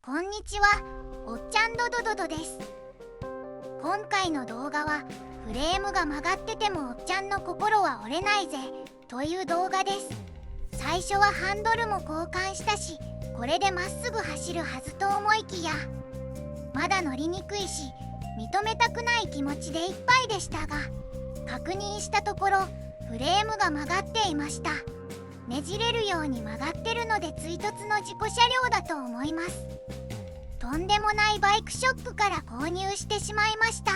こんにちは、おっちゃんドドドドです。今回の動画はフレームが曲がっててもおっちゃんの心は折れないぜという動画です。最初はハンドルも交換したし、これでまっすぐ走るはずと思いきや、まだ乗りにくいし認めたくない気持ちでいっぱいでしたが、確認したところフレームが曲がっていました。ねじれるように曲がってるので追突の事故車両だと思います。とんでもないバイクショップから購入してしまいました。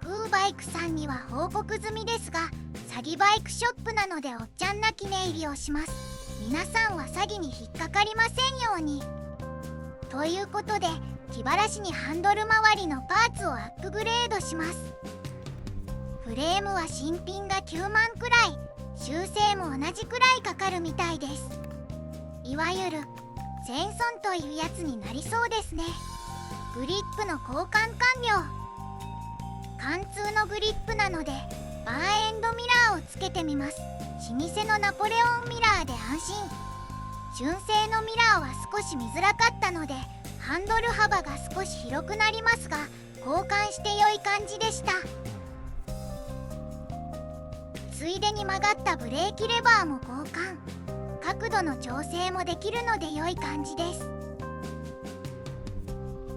フーバイクさんには報告済みですが、詐欺バイクショップなのでおっちゃん泣き寝入りをします。皆さんは詐欺に引っかかりませんように。ということで気晴らしにハンドル周りのパーツをアップグレードします。フレームは新品が9万くらい、修正も同じくらいかかるみたいです。いわゆる全損というやつになりそうですね。グリップの交換完了。貫通のグリップなのでバーエンドミラーをつけてみます。老舗のナポレオンミラーで安心。純正のミラーは少し見づらかったのでハンドル幅が少し広くなりますが、交換して良い感じでした。ついでに曲がったブレーキレバーも交換。角度の調整もできるので良い感じです。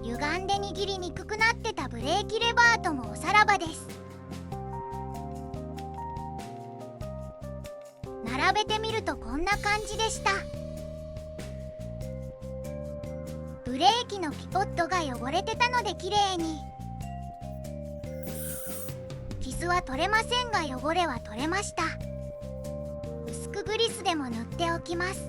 歪んで握りにくくなってたブレーキレバーともおさらばです。並べてみるとこんな感じでした。ブレーキのピポットが汚れてたので綺麗に。傷は取れませんが汚れは取れました。薄くグリスでも塗っておきます。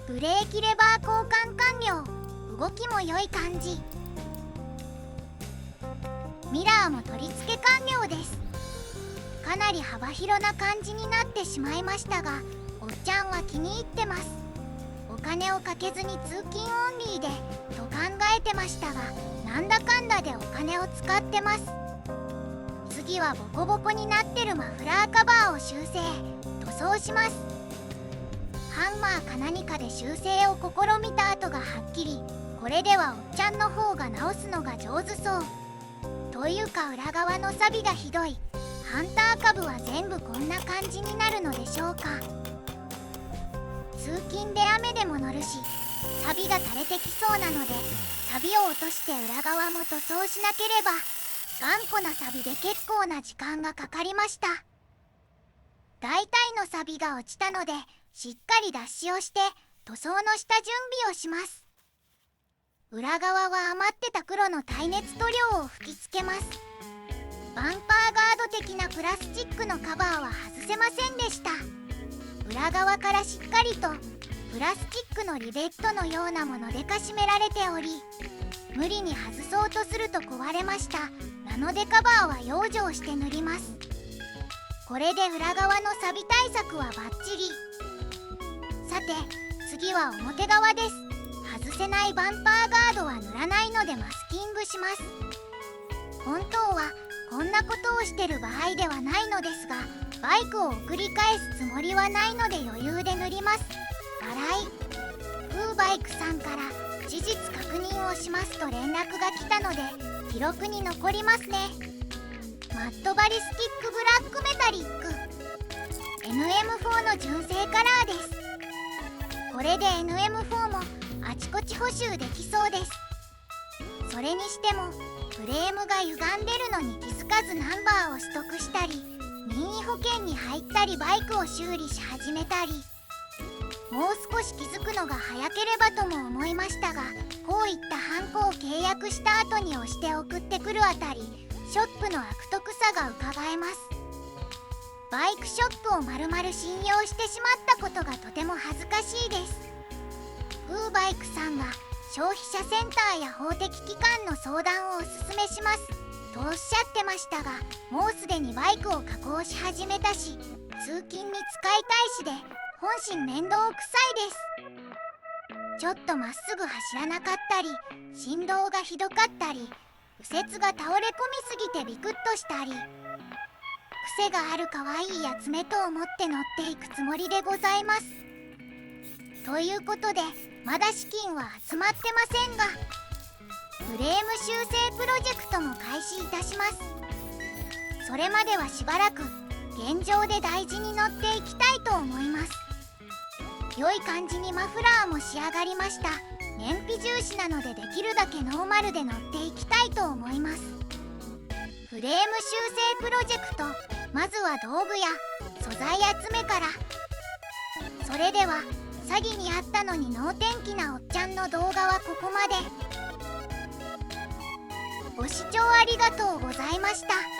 ブレーキレバー交換完了。動きも良い感じ。ミラーも取り付け完了です。かなり幅広な感じになってしまいましたが、おっちゃんは気に入ってます。お金をかけずに通勤オンリーでと考えてましたが、なんだかんだでお金を使ってます。次はボコボコになってるマフラーカバーを修正塗装します。ハンマーか何かで修正を試みた跡がはっきり、これではおっちゃんの方が直すのが上手そう。というか裏側の錆がひどい。ハンター株は全部こんな感じになるのでしょうか。通勤で雨でも乗るし錆が垂れてきそうなので、錆を落として裏側も塗装しなければ。頑固な錆で結構な時間がかかりました。大体の錆が落ちたのでしっかり脱脂をして塗装の下準備をします。裏側は余ってた黒の耐熱塗料を吹きつけます。バンパーガード的なプラスチックのカバーは外せませんでした。裏側からしっかりとプラスチックのリベットのようなものでかしめられており、無理に外そうとすると壊れました。なのでカバーは養生して塗ります。これで裏側の錆対策はバッチリ。さて次は表側です。外せないバンパーガードは塗らないのでマスキングします。本当はこんなことをしてる場合ではないのですが、バイクを送り返すつもりはないので余裕で塗ります。笑い。フーバイクさんから事実確認をしますと連絡が来たので記録に残りますね。マットバリスティックブラックメタリック NM4 の純正カラーです。これで NM4 もあちこち補修できそうです。それにしてもフレームが歪んでるのに気づかずナンバーを取得したり、任意保険に入ったりバイクを修理し始めたり、もう少し気づくのが早ければとも思いましたが、こういったハンコを契約した後に押して送ってくるあたり、ショップの悪徳さがうかがえます。バイクショップをまるまる信用してしまったことがとても恥ずかしいです。フーバイクさんが消費者センターや法的機関の相談をおすすめしますとおっしゃってましたが、もうすでにバイクを加工し始めたし、通勤に使いたいしで本心面倒くさいです。ちょっとまっすぐ走らなかったり、振動がひどかったり、右折が倒れ込みすぎてビクッとしたり、癖がある可愛いやつめと思って乗っていくつもりでございます。ということでまだ資金は集まってませんが、フレーム修正プロジェクトも開始いたします。それまではしばらく現状で大事に乗っていきたいと思います。良い感じにマフラーも仕上がりました。燃費重視なのでできるだけノーマルで乗っていきたいと思います。フレーム修正プロジェクト、まずは道具や素材集めから。それでは詐欺にあったのに能天気なおっちゃんの動画はここまで。ご視聴ありがとうございました。